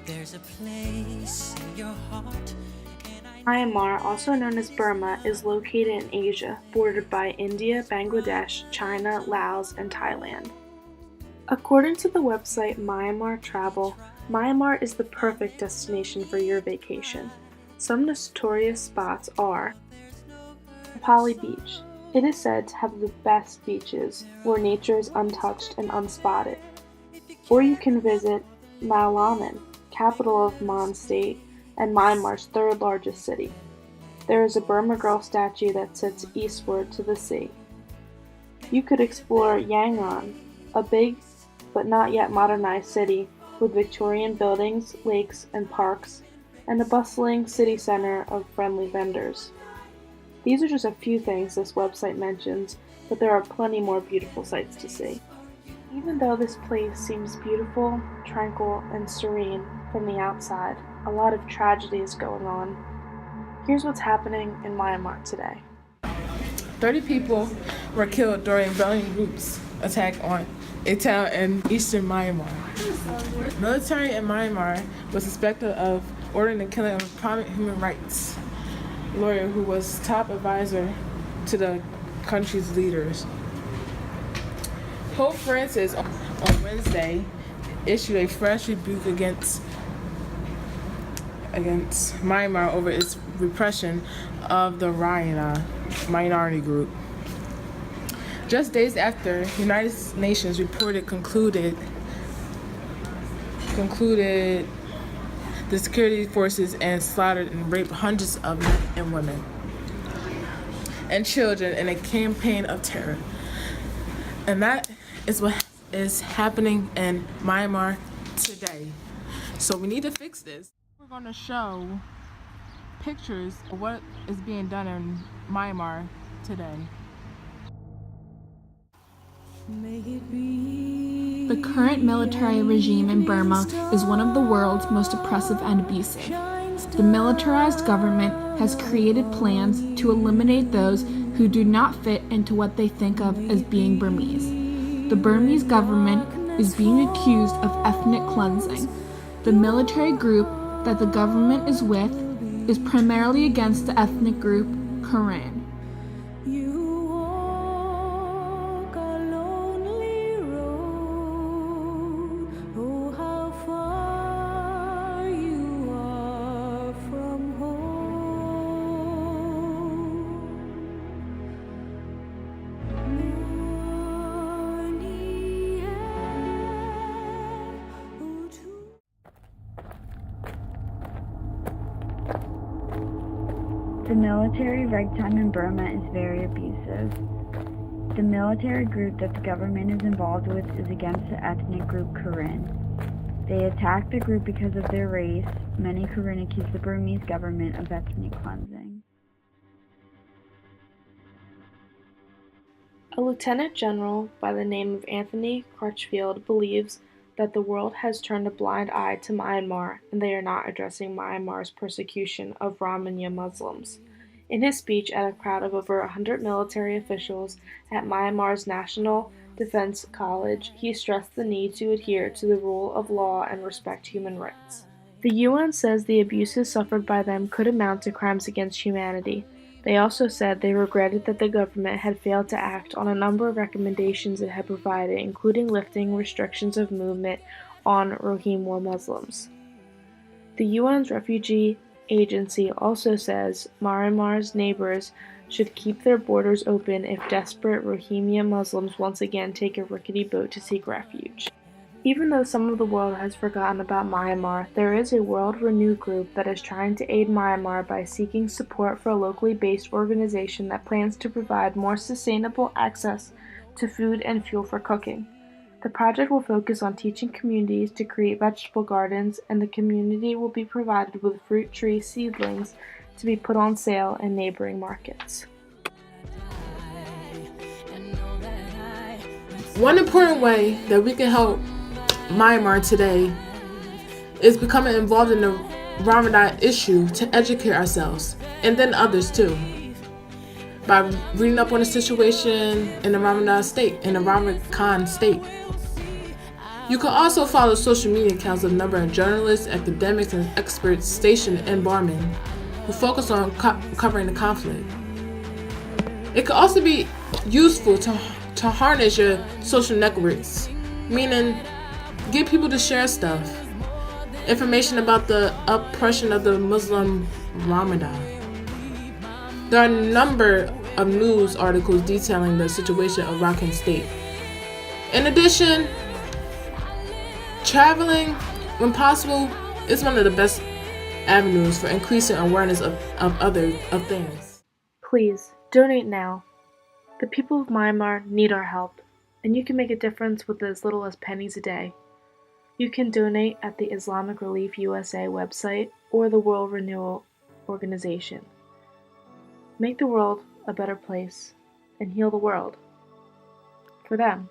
There's a place in your heart. Myanmar, also known as Burma, is located in Asia, bordered by India, Bangladesh, China, Laos, and Thailand. According to the website Myanmar Travel, Myanmar is the perfect destination for your vacation. Some notorious spots are Pali Beach. It is said to have the best beaches, where nature is untouched and unspotted. Or you can visit Malaman, capital of Mon State and Myanmar's third largest city. There is a Burma girl statue that sits eastward to the sea. You could explore Yangon, a big but not yet modernized city with Victorian buildings, lakes, and parks, and a bustling city center of friendly vendors. These are just a few things this website mentions, but there are plenty more beautiful sights to see. Even though this place seems beautiful, tranquil, and serene from the outside, a lot of tragedy is going on. Here's what's happening in Myanmar today. 30 people were killed during rebellion groups' attack on a town in eastern Myanmar. Military in Myanmar was suspected of ordering the killing of a prominent human rights lawyer who was top advisor to the country's leaders. Pope Francis on Wednesday issued a fresh rebuke against Myanmar over its repression of the Rohingya minority group. Just days after United Nations report concluded the security forces and slaughtered and raped hundreds of men and women and children in a campaign of terror. And that is what is happening in Myanmar today. So we need to fix this. We're going to show pictures of what is being done in Myanmar today. The current military regime in Burma is one of the world's most oppressive and abusive. The militarized government has created plans to eliminate those who do not fit into what they think of as being Burmese. The Burmese government is being accused of ethnic cleansing. The military group that the government is with is primarily against the ethnic group Karen. The military ragtime in Burma is very abusive. The military group that the government is involved with is against the ethnic group Karen. They attack the group because of their race. Many Karen accuse the Burmese government of ethnic cleansing. A lieutenant general by the name of Anthony Crutchfield believes that the world has turned a blind eye to Myanmar and they are not addressing Myanmar's persecution of Rohingya Muslims. In his speech at a crowd of over 100 military officials at Myanmar's National Defense College, he stressed the need to adhere to the rule of law and respect human rights. The UN says the abuses suffered by them could amount to crimes against humanity. They also said they regretted that the government had failed to act on a number of recommendations it had provided, including lifting restrictions of movement on Rohingya Muslims. The UN's refugee agency also says Myanmar's neighbors should keep their borders open if desperate Rohingya Muslims once again take a rickety boat to seek refuge. Even though some of the world has forgotten about Myanmar, there is a World Renew group that is trying to aid Myanmar by seeking support for a locally based organization that plans to provide more sustainable access to food and fuel for cooking. The project will focus on teaching communities to create vegetable gardens, and the community will be provided with fruit tree seedlings to be put on sale in neighboring markets. One important way that we can help Myanmar today is becoming involved in the Ramadan issue to educate ourselves, and then others too, by reading up on the situation in the Ramadan state. You can also follow social media accounts of a number of journalists, academics, and experts stationed in Barman who focus on covering the conflict. It could also be useful to harness your social networks, meaning get people to share stuff, information about the oppression of the Muslim Ramadan. There are a number of news articles detailing the situation of Rakhine State. In addition, traveling, when possible, is one of the best avenues for increasing awareness of things. Please, donate now. The people of Myanmar need our help, and you can make a difference with as little as pennies a day. You can donate at the Islamic Relief USA website or the World Renewal Organization. Make the world a better place and heal the world for them.